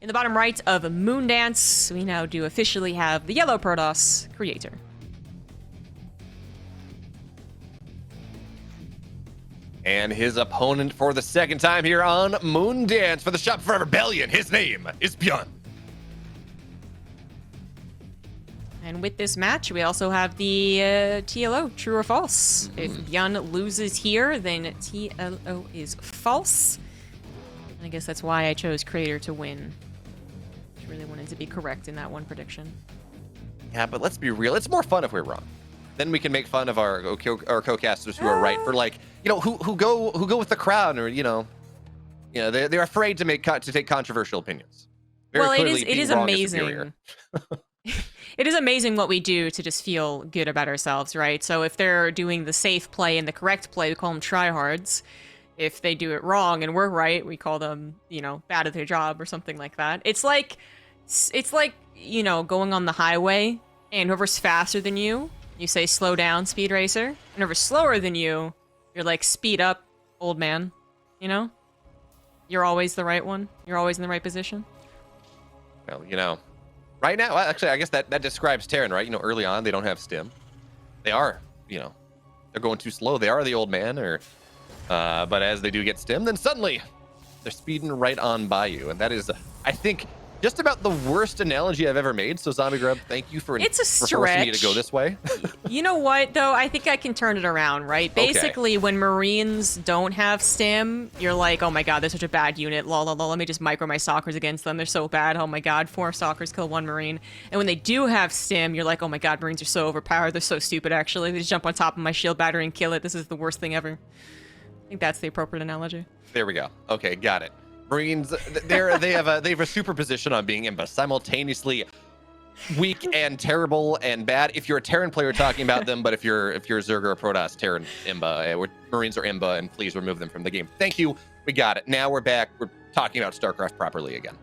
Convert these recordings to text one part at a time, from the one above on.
In the bottom right of Moondance, we now do officially have the yellow Protoss creator. And his opponent for the second time here on Moondance for the Shopify Rebellion. His name is ByuN. And with this match, we also have the TLO, true or false. If ByuN loses here, then TLO is false. And I guess that's why I chose creator to win. I really wanted to be correct in that one prediction. Yeah, but let's be real. It's more fun if we're wrong. Then we can make fun of our co-casters who are right for, like, you know, who go with the crowd, or they're afraid to take controversial opinions. Well, it is amazing. It is amazing what we do to just feel good about ourselves, right? So if they're doing the safe play and the correct play, we call them tryhards. If they do it wrong and we're right, we call them, bad at their job or something like that. It's like, going on the highway and whoever's faster than you, you say slow down, speed racer. And whoever's slower than you, you're like speed up, old man. You're always the right one. You're always in the right position. Well, right now, actually, I guess that describes Terran, right? Early on, they don't have stim. They are, they're going too slow. They are the old man, but as they do get stim, then suddenly they're speeding right on by you. And that is, I think, just about the worst analogy I've ever made. So Zombie Grub, thank you for forcing me to go this way. You know what, though? I think I can turn it around, right? Basically, when Marines don't have stim, you're like, oh my god, they're such a bad unit. Lol, let me just micro my stalkers against them. They're so bad. Oh my god, 4 stalkers kill 1 Marine. And when they do have stim, you're like, oh my god, Marines are so overpowered. They're so stupid, actually. They just jump on top of my shield battery and kill it. This is the worst thing ever. I think that's the appropriate analogy. There we go. Okay, got it. Marines, they have a superposition on being Imba, simultaneously weak and terrible and bad. If you're a Terran player talking about them, but if you're Zerg or a Protoss, Terran, Imba, Marines are Imba, and please remove them from the game. Thank you. We got it. Now we're back. We're talking about StarCraft properly again.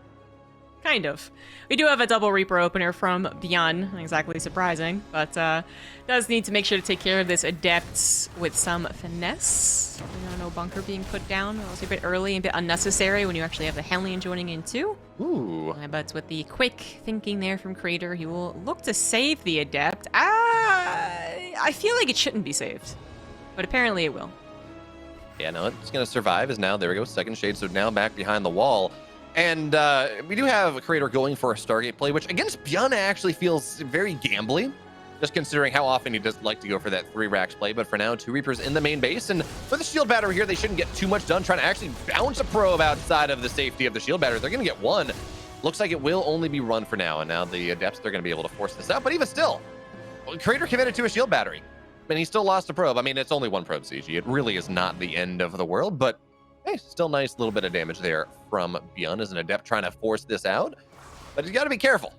Kind of. We do have a double Reaper opener from ByuN. Not exactly surprising, but does need to make sure to take care of this Adept with some finesse. No bunker being put down. That was a bit early and a bit unnecessary when you actually have the Hellion joining in too. Ooh. But with the quick thinking there from Creator, he will look to save the Adept. I feel like it shouldn't be saved, but apparently it will. Yeah, no, it's going to survive. There we go, second shade. So now back behind the wall. And we do have a Creator going for a Stargate play, which against ByuN actually feels very gambly, just considering how often he does like to go for that 3 racks play. But for now, 2 Reapers in the main base. And with the shield battery here, they shouldn't get too much done trying to actually bounce a probe outside of the safety of the shield battery. They're going to get 1. Looks like it will only be run for now. And now the Adepts, they're going to be able to force this out. But even still, Creator committed to a shield battery. And he still lost a probe. I mean, it's only 1 probe, CG. It really is not the end of the world, but hey, still nice little bit of damage there from ByuN as an Adept trying to force this out. But he's got to be careful.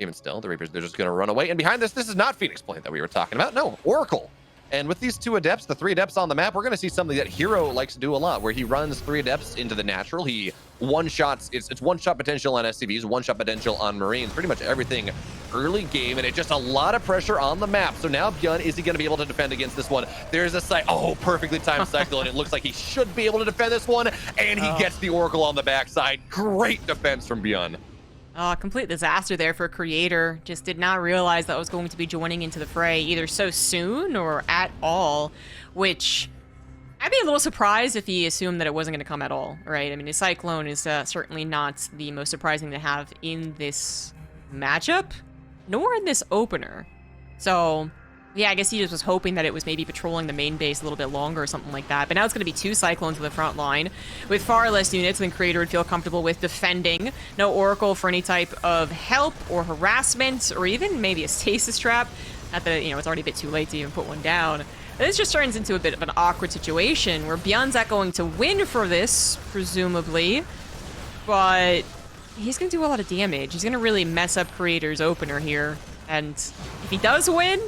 Even still, the Reapers, they're just going to run away. And behind this is not Phoenix Point that we were talking about. No, Oracle. And with these 2 Adepts, the 3 Adepts on the map, we're going to see something that Hero likes to do a lot, where he runs 3 Adepts into the natural. He one-shots, it's one-shot potential on SCVs, one-shot potential on Marines, pretty much everything early game, and it's just a lot of pressure on the map. So now ByuN, is he going to be able to defend against this one? There's a perfectly timed cycle, and it looks like he should be able to defend this one, and he gets the Oracle on the backside. Great defense from ByuN. Complete disaster there for Creator. Just did not realize that was going to be joining into the fray either so soon or at all, which I'd be a little surprised if he assumed that it wasn't going to come at all, right? I mean, his Cyclone is certainly not the most surprising to have in this matchup, nor in this opener. So yeah, I guess he just was hoping that it was maybe patrolling the main base a little bit longer or something like that. But now it's going to be 2 Cyclones in the front line with far less units than Creator would feel comfortable with defending. No Oracle for any type of help or harassment or even maybe a stasis trap. Not that, it's already a bit too late to even put one down. But this just turns into a bit of an awkward situation where ByuN's not going to win for this, presumably. But he's going to do a lot of damage. He's going to really mess up Creator's opener here. And if he does win,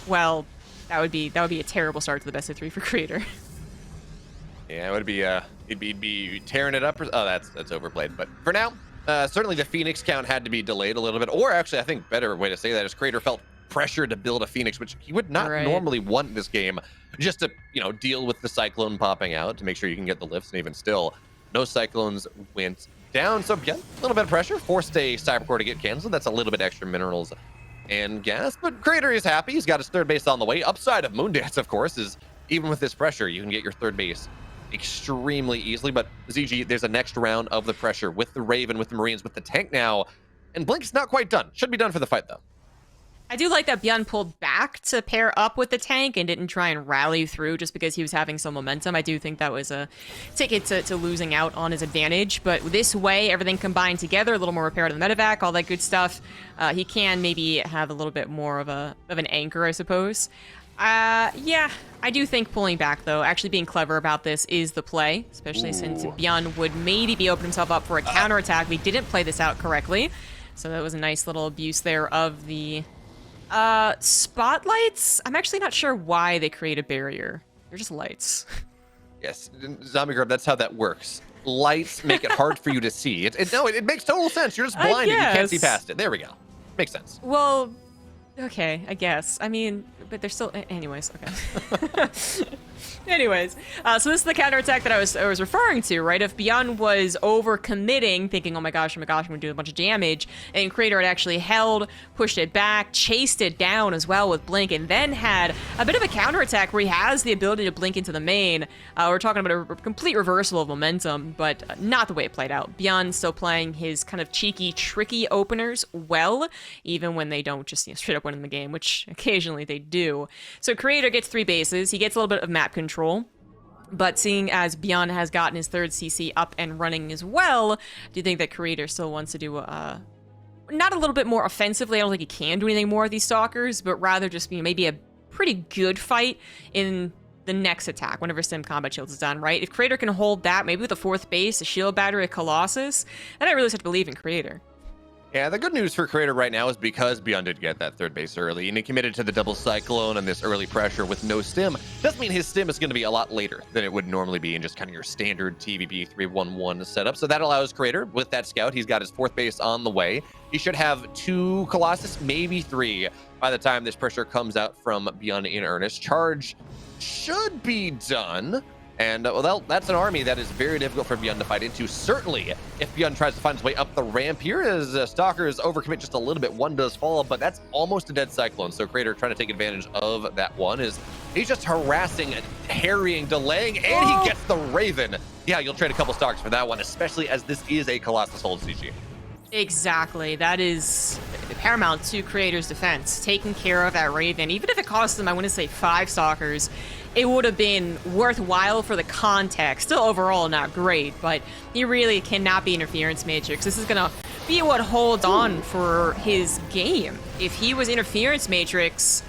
well, that would be a terrible start to the best of 3 for Creator. Yeah, it would be he'd be tearing it up. Oh, that's overplayed. But for now, certainly the Phoenix count had to be delayed a little bit. Or actually, I think better way to say that is Creator felt pressure to build a Phoenix, which he would not normally want in this game, just to deal with the Cyclone popping out to make sure you can get the lifts. And even still, no Cyclones went down. So yeah, a little bit of pressure. Forced a Cyber Core to get canceled. That's a little bit extra minerals and gas. But Creator is happy. He's got his third base on the way. Upside of Moondance, of course, is even with this pressure, you can get your third base extremely easily. But ZG, there's a next round of the pressure with the Raven, with the Marines, with the tank now. And Blink's not quite done. Should be done for the fight, though. I do like that ByuN pulled back to pair up with the tank and didn't try and rally through just because he was having some momentum. I do think that was a ticket to losing out on his advantage. But this way, everything combined together, a little more repair to the medevac, all that good stuff. He can maybe have a little bit more of an anchor, I suppose. Yeah, I do think pulling back, though, actually being clever about this is the play, especially since ByuN would maybe be opening himself up for a counterattack. We didn't play this out correctly. So that was a nice little abuse there of the spotlights. I'm actually not sure why they create a barrier. They're just lights. Yes, Zombie Grub, that's how that works. Lights make it hard for you to see. It makes total sense. You're just blinded. You can't see past it. There we go. Makes sense. Well, okay, I guess. I mean, but they're still... Anyways, okay. Anyways, so this is the counterattack that I was referring to, right? If ByuN was over-committing, thinking, oh my gosh, I'm going to do a bunch of damage, and Creator had actually held, pushed it back, chased it down as well with Blink, and then had a bit of a counterattack where he has the ability to blink into the main. We're talking about a complete reversal of momentum, but not the way it played out. ByuN still playing his kind of cheeky, tricky openers well, even when they don't just straight up win in the game, which occasionally they do. So Creator gets 3 bases. He gets a little bit of map control. But seeing as ByuN has gotten his third CC up and running as well, do you think that Creator still wants to do not a little bit more offensively? I don't think he can do anything more with these stalkers, but rather just be maybe a pretty good fight in the next attack, whenever Sim Combat Shields is done, right? If Creator can hold that, maybe with a 4th base, a shield battery, a Colossus, then I really start to believe in Creator. Yeah, the good news for Creator right now is because ByuN did get that third base early, and he committed to the double cyclone and this early pressure with no stim. Doesn't mean his stim is going to be a lot later than it would normally be in just kind of your standard TVP 3-1-1 setup. So that allows Creator, with that scout, he's got his 4th base on the way. He should have 2 Colossus, maybe 3, by the time this pressure comes out from ByuN in earnest. Charge should be done. And well, that's an army that is very difficult for ByuN to fight into. Certainly, if ByuN tries to find his way up the ramp here, as Stalkers overcommit just a little bit, one does fall, but that's almost a dead cyclone. So Creator trying to take advantage of that one is he's just harassing and harrying, delaying, and he gets the Raven. Yeah, you'll trade a couple Stalkers for that one, especially as this is a Colossus hold CG. Exactly. That is paramount to Creator's defense. Taking care of that Raven, even if it costs them, I want to say 5 Stalkers, it would have been worthwhile for the context. Still overall not great, but he really cannot be Interference Matrix. This is going to be what holds on for his game. If he was Interference Matrix,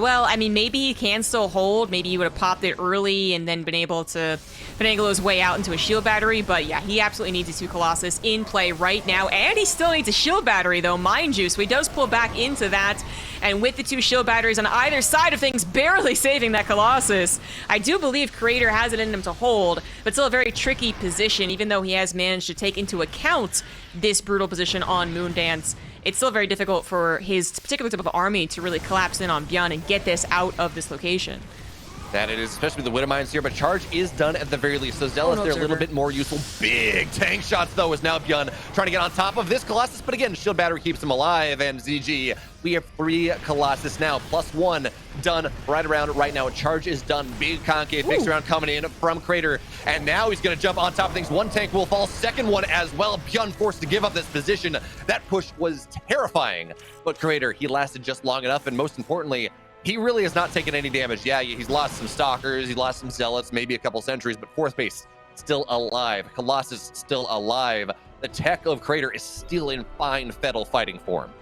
well, I mean, maybe he can still hold. Maybe he would have popped it early and then been able to finagle his way out into a shield battery. But yeah, he absolutely needs his 2 Colossus in play right now. And he still needs a shield battery, though, mind you. So he does pull back into that. And with the 2 shield batteries on either side of things, barely saving that Colossus, I do believe Creator has it in him to hold, but still a very tricky position, even though he has managed to take into account this brutal position on Moondance. It's still very difficult for his particular type of army to really collapse in on ByuN and get this out of this location. That it is, especially with the Widowmines here, but charge is done at the very least. So Zealous, they're a little bit more useful. Big tank shots, though, is now ByuN trying to get on top of this Colossus, but again, shield battery keeps him alive, and ZG, we have 3 Colossus now, +1 done right around right now. Charge is done. Big concave mix around coming in from Creator, and now he's going to jump on top of things. 1 tank will fall, 2nd one as well. ByuN forced to give up this position. That push was terrifying, but Creator, he lasted just long enough, and most importantly, he really has not taken any damage. Yeah, he's lost some Stalkers, he lost some Zealots, maybe a couple sentries, but 4th base still alive. Colossus still alive. The tech of Creator is still in fine Fettle fighting form.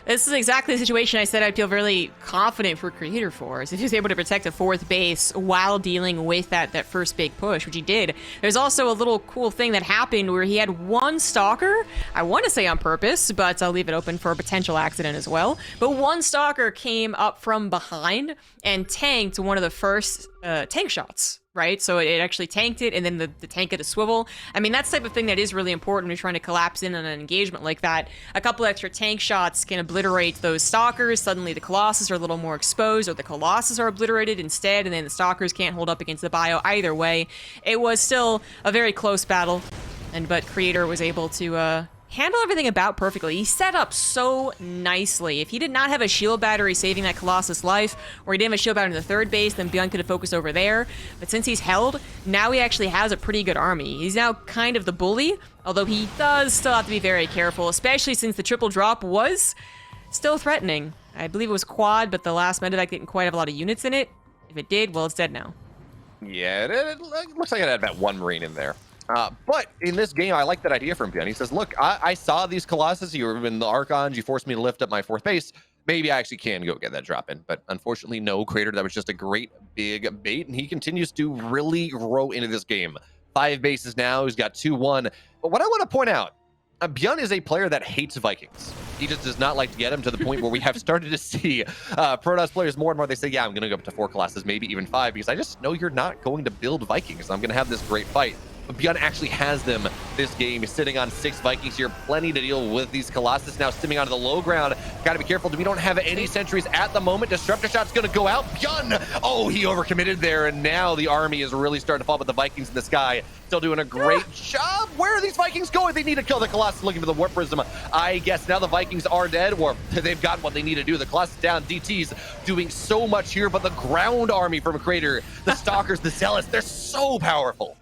This is exactly the situation I said I'd feel really confident for Creator for, is if he was able to protect a 4th base while dealing with that first big push, which he did. There's also a little cool thing that happened where he had 1 Stalker, I want to say on purpose, but I'll leave it open for a potential accident as well. But 1 Stalker came up from behind and tanked one of the first tank shots. Right? So it actually tanked it, and then the tank had a swivel. I mean, that's the type of thing that is really important when you're trying to collapse in on an engagement like that. A couple extra tank shots can obliterate those Stalkers. Suddenly the Colossus are a little more exposed, or the Colossus are obliterated instead, and then the Stalkers can't hold up against the Bio. Either way, it was still a very close battle. But Creator was able to handle everything about perfectly. He set up so nicely. If he did not have a shield battery saving that Colossus life, or he didn't have a shield battery in the third base, then ByuN could have focused over there. But since he's held, now he actually has a pretty good army. He's now kind of the bully, although he does still have to be very careful, especially since the triple drop was still threatening. I believe it was quad, but the last medevac didn't quite have a lot of units in it. If it did, well, it's dead now. Yeah, it looks like it had about one Marine in there. But in this game, I like that idea from ByuN. He says, look, I saw these Colossus. You were in the Archons. You forced me to lift up my fourth base. Maybe I actually can go get that drop in. But unfortunately, no, Creator. That was just a great big bait. And he continues to really grow into this game. 5 bases now. He's got 2-1. But what I want to point out, ByuN is a player that hates Vikings. He just does not like to get them, to the point where we have started to see Protoss players more and more. They say, yeah, I'm going to go up to 4 Colossus, maybe even 5, because I just know you're not going to build Vikings. I'm going to have this great fight. But ByuN actually has them this game. He's sitting on 6 Vikings here. Plenty to deal with these Colossus now stimming onto the low ground. Got to be careful. We don't have any sentries at the moment. Disruptor shot's going to go out. ByuN! Oh, he overcommitted there. And now the army is really starting to fall with the Vikings in the sky. Still doing a great job. Where are these Vikings going? They need to kill the Colossus, looking for the Warp Prism. I guess now the Vikings are dead, or they've got what they need to do. The Colossus down. DT's doing so much here, but the ground army from Creator, the Stalkers, the Zealots, they're so powerful.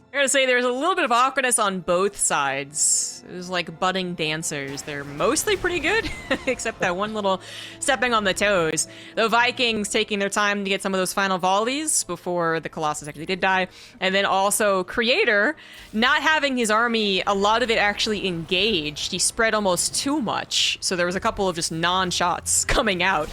I gotta say, there's a little bit of awkwardness on both sides. It was like budding dancers. They're mostly pretty good, except that one little stepping on the toes. The Vikings taking their time to get some of those final volleys before the Colossus actually did die. And then also Creator, not having his army, a lot of it actually engaged. He spread almost too much, so there was a couple of just non-shots coming out.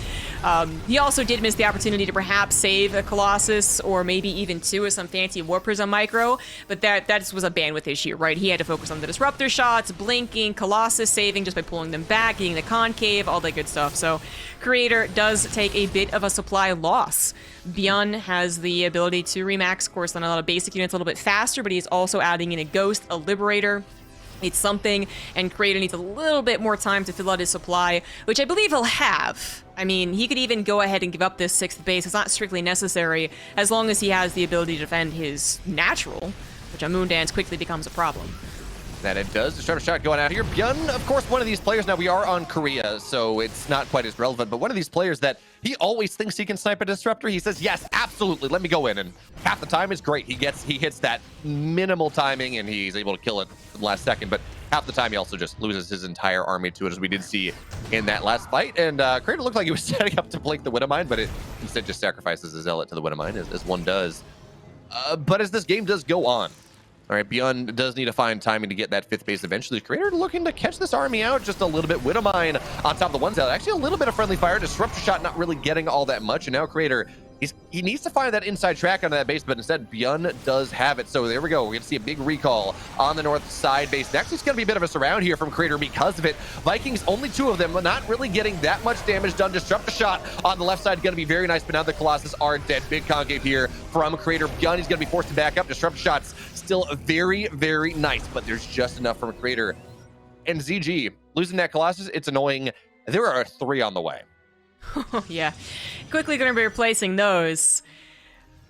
He also did miss the opportunity to perhaps save a Colossus, or maybe even 2 with some fancy Warp Prism micro. But that just was a bandwidth issue, right? He had to focus on the disruptor shots, blinking, Colossus saving just by pulling them back, getting the concave, all that good stuff. So Creator does take a bit of a supply loss. ByuN has the ability to remax, of course, on a lot of basic units a little bit faster, but he's also adding in a Ghost, a Liberator. It's something, and Creator needs a little bit more time to fill out his supply, which I believe he'll have. I mean, he could even go ahead and give up this 6th base. It's not strictly necessary, as long as he has the ability to defend his natural, which on Moondance quickly becomes a problem. That it does. The Disruptor shot going out here. ByuN, of course, one of these players. Now, we are on Korea, so it's not quite as relevant, but one of these players that he always thinks he can snipe a Disruptor. He says, yes, absolutely, let me go in. And half the time is great. He hits that minimal timing, and he's able to kill it in the last second. But half the time, he also just loses his entire army to it, as we did see in that last fight. And Creator looked like he was setting up to blink the Widowmine, but it instead just sacrifices a Zealot to the Widowmine, as one does. But as this game does go on, all right, ByuN does need to find timing to get that 5th base eventually. Creator looking to catch this army out just a little bit. Widowmine on top of the one Zealot. Actually, a little bit of friendly fire. Disruptor shot not really getting all that much. And now Creator, he needs to find that inside track onto that base, but instead ByuN does have it. So there we go. We're going to see a big recall on the north side base. Next, it's going to be a bit of a surround here from Creator because of it. Vikings, only 2 of them, not really getting that much damage done. Disruptor shot on the left side going to be very nice, but now the Colossus are dead. Big concave here from Creator. ByuN, he's going to be forced to back up. Disruptor shots still very, very nice, but there's just enough from Creator. And ZG, losing that Colossus, it's annoying. There are 3 on the way. Yeah, quickly going to be replacing those.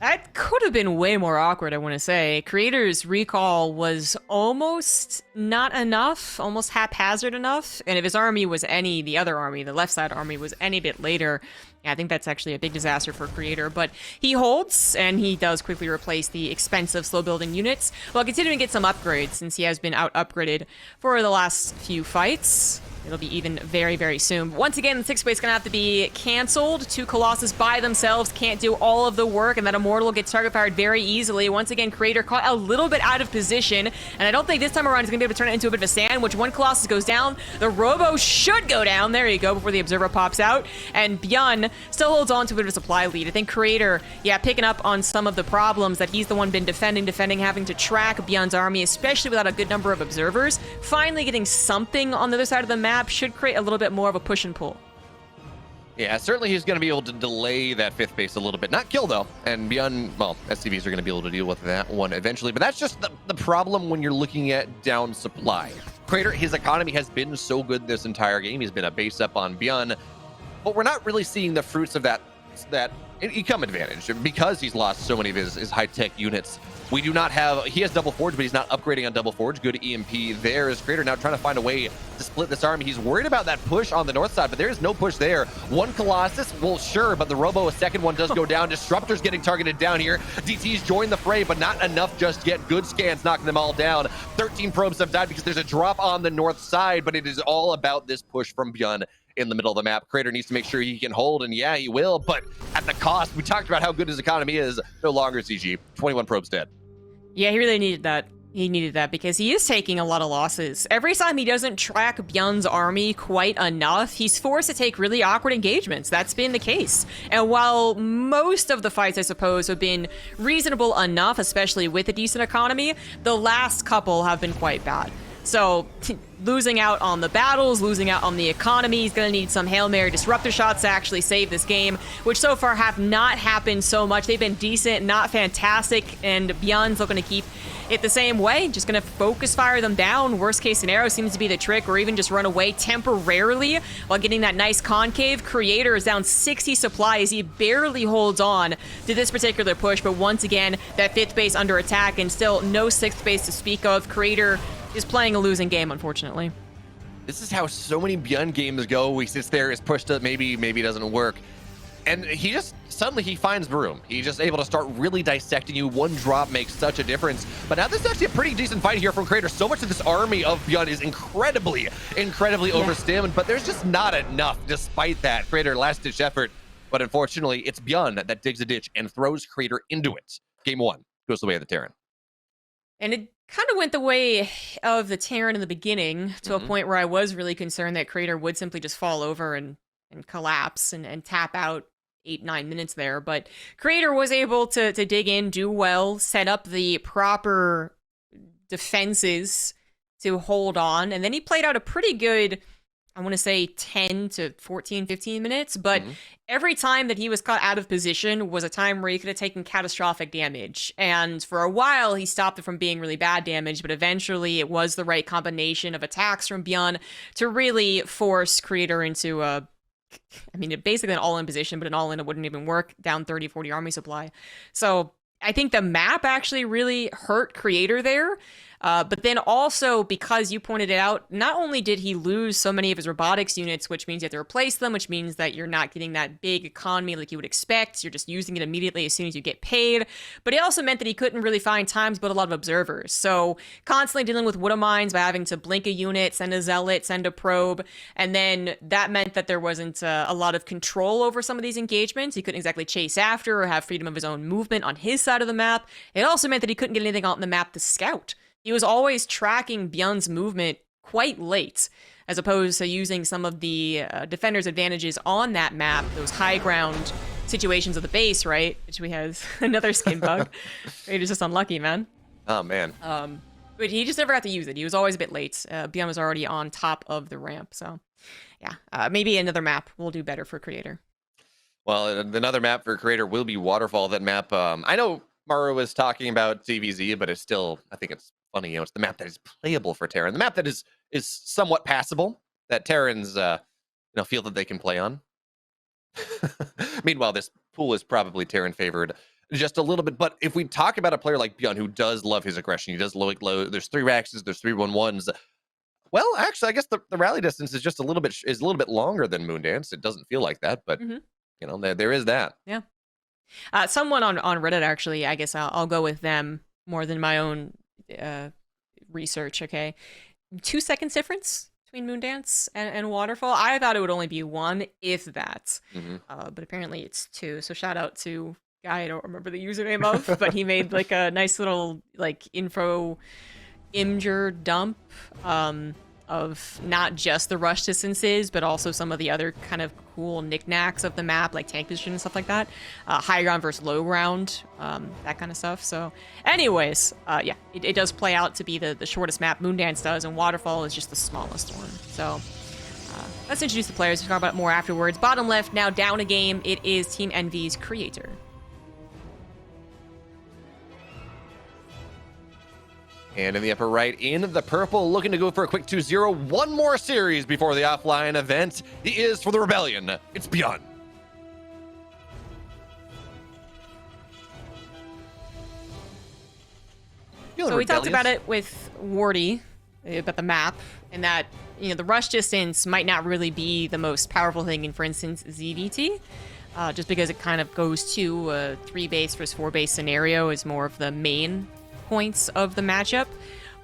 That could have been way more awkward, I want to say. Creator's recall was almost not enough, almost haphazard enough. And if his army was the other army, the left side army was any bit later, yeah, I think that's actually a big disaster for Creator. But he holds, and he does quickly replace the expensive slow-building units, while continuing to get some upgrades, since he has been out-upgraded for the last few fights. It'll be even very, very soon. Once again, the 6th base is going to have to be canceled. 2 Colossus by themselves can't do all of the work, and that Immortal gets target fired very easily. Once again, Creator caught a little bit out of position, and I don't think this time around he's going to be able to turn it into a bit of a sandwich. 1 Colossus goes down. The Robo should go down. There you go, before the Observer pops out. And ByuN still holds on to a bit of a supply lead. I think Creator, yeah, picking up on some of the problems that he's the one been defending, having to track ByuN's army, especially without a good number of observers. Finally getting something on the other side of the map should create a little bit more of a push and pull. Yeah, certainly he's going to be able to delay that 5th base a little bit. Not kill, though. And ByuN, well, SCVs are going to be able to deal with that one eventually. But that's just the problem when you're looking at down supply. Creator, his economy has been so good this entire game. He's been a base up on ByuN. But we're not really seeing the fruits of that an ecom advantage because he's lost so many of his high-tech units. We do not have, he has double forge, but he's not upgrading on double forge. Good EMP there. Is Creator now trying to find a way to split this army. He's worried about that push on the north side, but there is no push there. One Colossus, well, sure, but the Robo, a second one does go down. Disruptor's getting targeted down here. DT's joined the fray, but not enough just yet. Good scans knocking them all down. 13 probes have died because there's a drop on the north side, but it is all about this push from ByuN in the middle of the map. Creator needs to make sure he can hold, and yeah, he will, but at the cost. We talked about how good his economy is. No longer CG. 21 probes dead. Yeah, he really needed that. He needed that because he is taking a lot of losses. Every time he doesn't track ByuN's army quite enough, he's forced to take really awkward engagements. That's been the case. And while most of the fights, I suppose, have been reasonable enough, especially with a decent economy, the last couple have been quite bad. So losing out on the battles, losing out on the economy, he's going to need some Hail Mary disruptor shots to actually save this game, which so far have not happened so much. They've been decent, not fantastic, and ByuN's looking to keep it the same way. Just going to focus fire them down. Worst case scenario seems to be the trick, or even just run away temporarily while getting that nice concave. Creator is down 60 supplies. He barely holds on to this particular push, but once again, that 5th base under attack and still no 6th base to speak of. Creator is playing a losing game, unfortunately. This is how so many ByuN games go. He sits there, is pushed up, maybe it doesn't work. And he just, suddenly he finds the room. He's just able to start really dissecting you. One drop makes such a difference. But now this is actually a pretty decent fight here from Creator. So much of this army of ByuN is incredibly overstimmed, but there's just not enough despite that. Creator last-ditch effort. But unfortunately, it's ByuN that digs a ditch and throws Creator into it. Game 1 goes the way of the Terran. And it kind of went the way of the Terran in the beginning, to a point where I was really concerned that Creator would simply just fall over and collapse and tap out 8-9 minutes there. But Creator was able to dig in, do well, set up the proper defenses to hold on. And then he played out a pretty good, I want to say 10 to 14, 15 minutes. But every time that he was caught out of position was a time where he could have taken catastrophic damage. And for a while, he stopped it from being really bad damage. But eventually, it was the right combination of attacks from ByuN to really force Creator into a, I mean, basically an all-in position, but an all-in it wouldn't even work, down 30, 40 army supply. So I think the map actually really hurt Creator there. But then also, because you pointed it out, not only did he lose so many of his robotics units, which means you have to replace them, which means that you're not getting that big economy like you would expect. You're just using it immediately as soon as you get paid. But it also meant that he couldn't really find time to build a lot of observers. So constantly dealing with Wood Mines by having to blink a unit, send a zealot, send a probe. And then that meant that there wasn't a lot of control over some of these engagements. He couldn't exactly chase after or have freedom of his own movement on his side of the map. It also meant that he couldn't get anything out on the map to scout. He was always tracking ByuN's movement quite late, as opposed to using some of the defender's advantages on that map, those high ground situations of the base, right? Which we had another skin bug. He was just unlucky, man. Oh, man. But he just never got to use it. He was always a bit late. ByuN was already on top of the ramp, so yeah. Maybe another map will do better for Creator. Well, another map for Creator will be Waterfall. That map, I know Maru was talking about TVZ, but it's still, I think it's funny, you know, it's the map that is playable for Terran, the map that is somewhat passable, that Terrans feel that they can play on. Meanwhile, this pool is probably Terran favored just a little bit. But if we talk about a player like ByuN who does love his aggression, he does low. There's 3 Raxes, there's 3 1-1s. Well, actually, I guess the rally distance is just a little bit longer than Moondance. It doesn't feel like that, but you know, there is that. Yeah. Someone on Reddit, actually, I guess I'll go with them more than my own research. Okay, 2 seconds difference between Moondance and Waterfall. I thought it would only be 1, if that. But apparently it's 2. So shout out to guy I don't remember the username of, but he made like a nice little like info imgur dump of not just the rush distances, but also some of the other kind of cool knickknacks of the map, like tank position and stuff like that. High ground versus low ground, that kind of stuff. So anyways, yeah, it does play out to be the shortest map. Moondance does, and Waterfall is just the smallest one. So let's introduce the players. We'll talk about it more afterwards. Bottom left, now down a game. It is Team Envy's Creator. And in the upper right, in the purple, looking to go for a quick 2-0. One more series before the offline event. He is for the Rebellion. It's ByuN. So we talked rebellious. about it with Wardy, about the map, and that, the rush distance might not really be the most powerful thing in, for instance, ZVT, just because it kind of goes to a 3-base versus 4-base scenario is more of the main points of the matchup.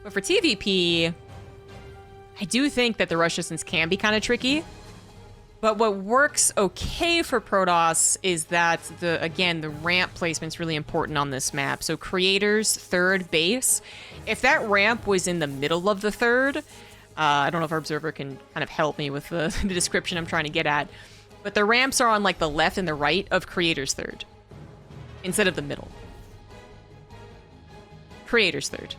But for TVP, I do think that the rush distance can be kind of tricky. But what works okay for Protoss is that, the ramp placement's really important on this map. So Creator's third base, if that ramp was in the middle of the third, I don't know if our observer can kind of help me with the description I'm trying to get at, but the ramps are on like the left and the right of Creator's third instead of the middle. Creator's third.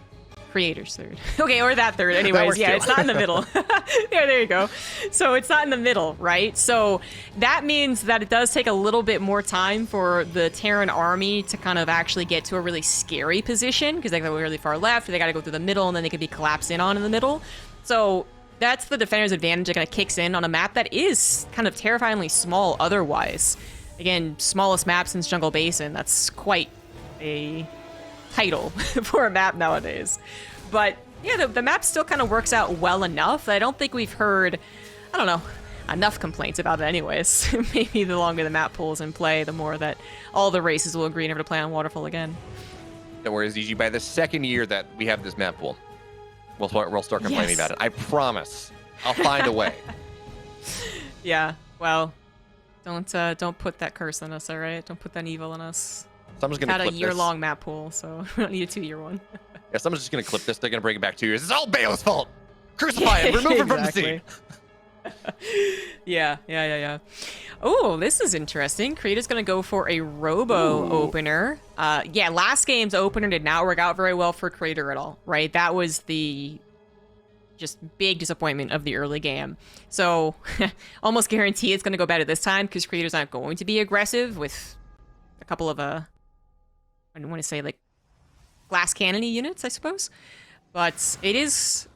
Okay, or that third. Anyways, yeah, it's not in the middle. Yeah, there you go. So it's not in the middle, right? So that means that it does take a little bit more time for the Terran army to kind of actually get to a really scary position, because they go really far left, they got to go through the middle, and then they could be collapsed in on in the middle. So that's the defender's advantage that kind of kicks in on a map that is kind of terrifyingly small otherwise. Again, smallest map since Jungle Basin. That's quite a title for a map nowadays. But yeah, the map still kind of works out well enough. I don't think we've heard, enough complaints about it anyways. Maybe the longer the map pool's in play, the more that all the races will agree never to play on Waterfall again. Don't worry, ZG, by the second year that we have this map pool, we'll start complaining about it. I promise. I'll find a way. Yeah, well, don't put that curse on us, all right? Don't put that evil on us. Someone's gonna had clip a year-long map pool, so we don't need a 2-year one. Yeah, someone's just gonna clip this. They're gonna bring it back 2 years. It's all Bale's fault. Crucify him. Remove him from the scene. Yeah. Oh, this is interesting. Creator's gonna go for a Robo opener. Yeah, last game's opener did not work out very well for Creator at all, right? That was the just big disappointment of the early game. So almost guarantee it's gonna go better this time, because Creator's not going to be aggressive with a couple of I don't want to say like glass cannon-y units, I suppose. But is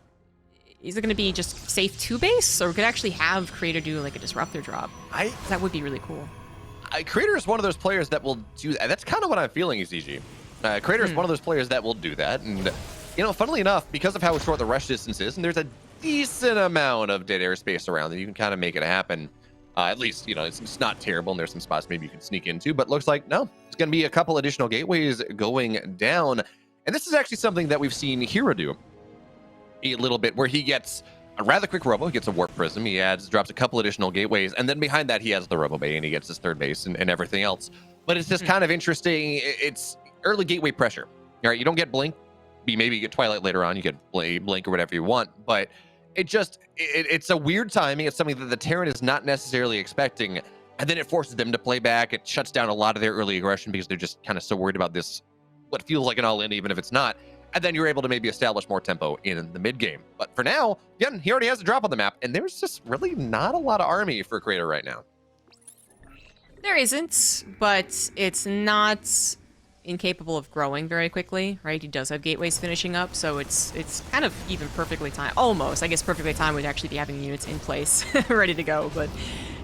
it going to be just safe 2-base, or we could actually have Creator do like a disruptor drop? That would be really cool. Creator is one of those players that will do that. That's kind of what I'm feeling, ZG. Creator is one of those players that will do that. And, funnily enough, because of how short the rush distance is, and there's a decent amount of dead airspace around that you can kind of make it happen. At least, it's not terrible, and there's some spots maybe you can sneak into, but looks like, no, it's going to be a couple additional gateways going down. And this is actually something that we've seen Hero do a little bit, where he gets a rather quick robo, he gets a warp prism, he drops a couple additional gateways, and then behind that he has the robo bay, and he gets his third base and everything else. But it's just kind of interesting. It's early gateway pressure. All right, you don't get blink. Maybe you get Twilight later on, you get blink or whatever you want, but it's a weird timing. It's something that the Terran is not necessarily expecting, and then it forces them to play back. It shuts down a lot of their early aggression because they're just kind of so worried about this, what feels like an all-in, even if it's not. And then you're able to maybe establish more tempo in the mid game. But for now, again, he already has a drop on the map, and there's just really not a lot of army for Creator right now. There isn't, but it's not incapable of growing very quickly, right? He does have gateways finishing up, so it's kind of even perfectly timed. Almost, I guess perfectly timed would actually be having units in place, ready to go, but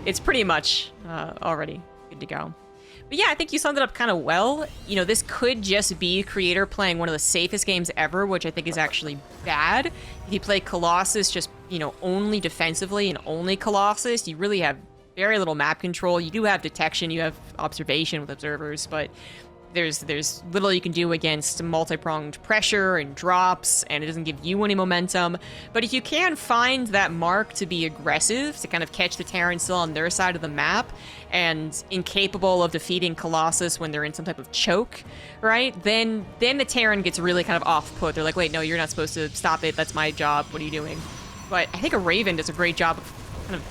it's pretty much already good to go. But yeah, I think you summed it up kind of well. This could just be Creator playing one of the safest games ever, which I think is actually bad. If you play Colossus just, only defensively and only Colossus, you really have very little map control. You do have detection, you have observation with observers, but there's little you can do against multi-pronged pressure and drops, and it doesn't give you any momentum. But if you can find that mark to be aggressive, to kind of catch the Terran still on their side of the map, and incapable of defeating Colossus when they're in some type of choke, right? Then the Terran gets really kind of off-put. They're like, wait, no, you're not supposed to stop it. That's my job. What are you doing? But I think a Raven does a great job of kind of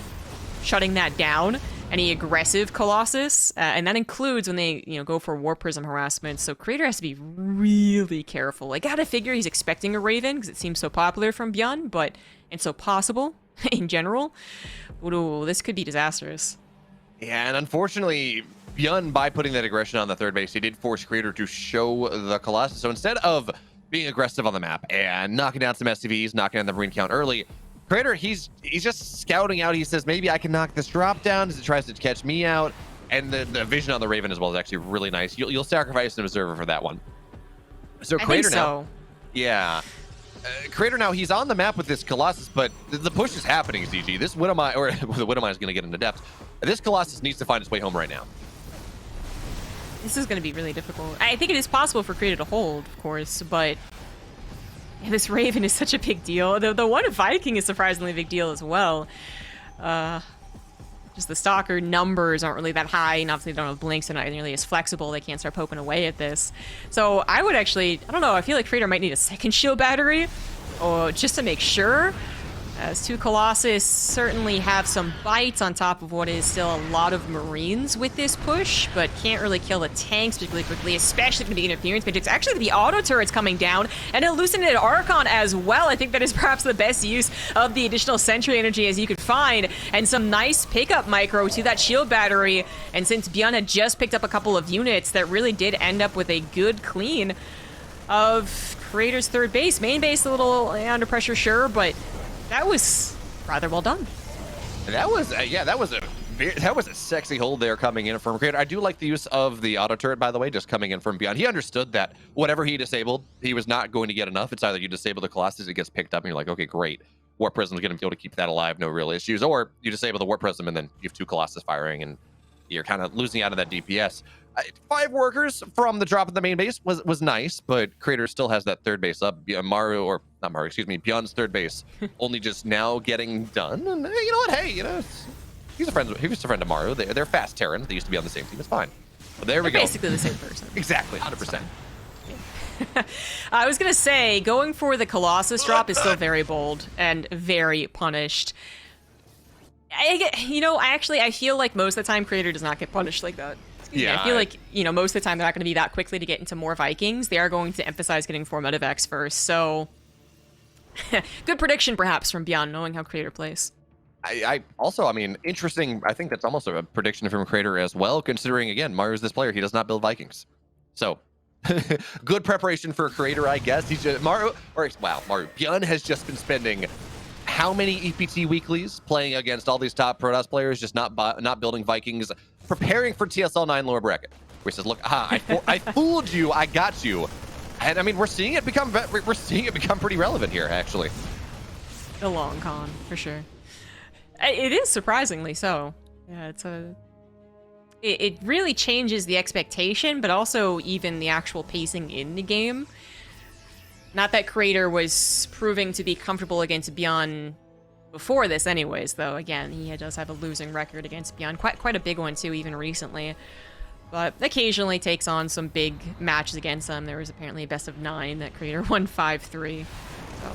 shutting that down. Any aggressive Colossus, and that includes when they, go for Warp Prism harassment. So Creator has to be really careful. I gotta figure he's expecting a Raven because it seems so popular from ByuN, and so possible in general. Ooh, this could be disastrous. Yeah, and unfortunately, ByuN, by putting that aggression on the third base, he did force Creator to show the Colossus. So instead of being aggressive on the map and knocking down some SCVs, knocking down the Marine count early, Creator, he's just scouting out. He says, maybe I can knock this drop down as it tries to catch me out. And the vision on the Raven as well is actually really nice. You'll sacrifice an observer for that one. So Creator now. Yeah. Creator now, he's on the map with this Colossus, but the push is happening, ZG. This Widowmine, or the Widowmine is going to get into depth. This Colossus needs to find its way home right now. This is going to be really difficult. I think it is possible for Creator to hold, of course, but yeah, this Raven is such a big deal. The one Viking is surprisingly a big deal as well. Just the Stalker numbers aren't really that high, and obviously they don't have blinks, they're not nearly as flexible, they can't start poking away at this. So I would actually, I don't know, I feel like Creator might need a second shield battery, or just to make sure, as two Colossus certainly have some bites on top of what is still a lot of Marines with this push, but can't really kill the tanks particularly quickly, especially from the interference matrix. Actually, the auto turret's coming down, and Hallucinated Archon as well. I think that is perhaps the best use of the additional sentry energy as you could find, and some nice pickup micro to that shield battery. And since ByuN had just picked up a couple of units, that really did end up with a good clean of Creator's third base. Main base a little under pressure, sure, but that was rather well done. That was, yeah, that was a sexy hold there coming in from Creator. I do like the use of the auto turret, by the way, just coming in from ByuN. He understood that whatever he disabled, he was not going to get enough. It's either you disable the Colossus, it gets picked up, and you're like, okay, great. Warp Prism's going to be able to keep that alive, no real issues. Or you disable the Warp Prism, and then you have two Colossus firing, and you're kind of losing out of that DPS. 5 workers from the drop of the main base was nice, but Creator still has that third base up. ByuN's third base only just now getting done. And you know what? Hey, you know, he's a friend of Maru. They're fast Terrans. They used to be on the same team. It's fine. But there we go. Basically the same person. Exactly, 100%. I was gonna say, going for the Colossus drop is still very bold and very punished. I feel like most of the time Creator does not get punished like that. Yeah, I feel like, most of the time they're not going to be that quickly to get into more Vikings. They are going to emphasize getting 4 Medivacs first, so good prediction perhaps from ByuN, knowing how Creator plays. I mean, interesting. I think that's almost a prediction from Creator as well, considering, again, Maru's this player. He does not build Vikings. So, good preparation for Creator, I guess. ByuN has just been spending how many EPT weeklies playing against all these top Protoss players, just not building Vikings, preparing for TSL 9 lower bracket. Where he says, look, I fooled you, I got you. And I mean, we're seeing it become pretty relevant here, actually. The long con, for sure. It is surprisingly so. Yeah, it really changes the expectation, but also even the actual pacing in the game. Not that Creator was proving to be comfortable against ByuN before this anyways, though. Again, he does have a losing record against ByuN. Quite a big one, too, even recently. But occasionally takes on some big matches against them. There was apparently a best of 9 that Creator won 5-3. So,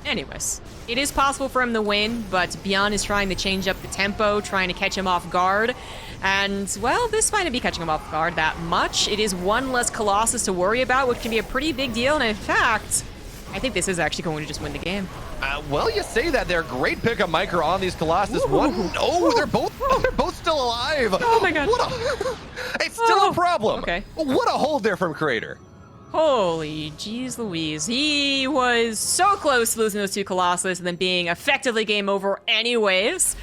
anyways, it is possible for him to win, but ByuN is trying to change up the tempo, trying to catch him off guard. And, well, this might not be catching him off guard that much. It is 1 less Colossus to worry about, which can be a pretty big deal. And in fact, I think this is actually going to just win the game. Well, you say that. They're great pickup micro on these Colossus. They're both still alive. Oh my god. It's still a problem. Okay. What a hold there from Creator. Holy jeez Louise. He was so close to losing those 2 Colossus and then being effectively game over anyways.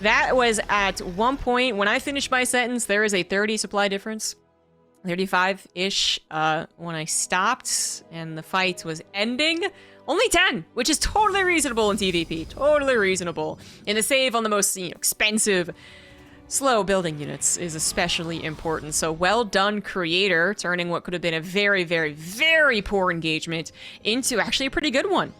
That was at one point, when I finished my sentence, there is a 30 supply difference. 35-ish when I stopped and the fight was ending. Only 10, which is totally reasonable in TVP. Totally reasonable. And the save on the most expensive, slow building units is especially important. So well done, Creator, turning what could have been a very, very, very poor engagement into actually a pretty good one.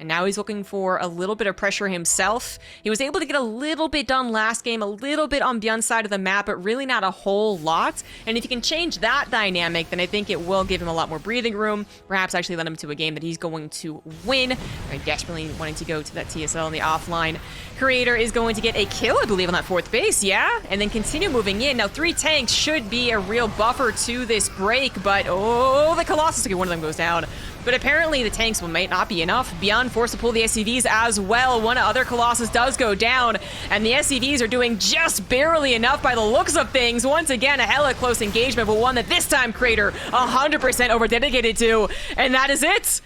And now he's looking for a little bit of pressure himself. He was able to get a little bit done last game, a little bit on ByuN's side of the map, but really not a whole lot. And if you can change that dynamic, then I think it will give him a lot more breathing room, perhaps actually let him to a game that he's going to win. Very desperately wanting to go to that TSL in the offline. Creator is going to get a kill, I believe, on that 4th base, yeah? And then continue moving in. Now, 3 tanks should be a real buffer to this break, but oh, the Colossus, okay, one of them goes down. But apparently the tanks might not be enough. ByuN forced to pull the SCVs as well. One other Colossus does go down, and the SCVs are doing just barely enough by the looks of things. Once again, a hella close engagement, but one that this time Creator 100% over-dedicated to, and that is it.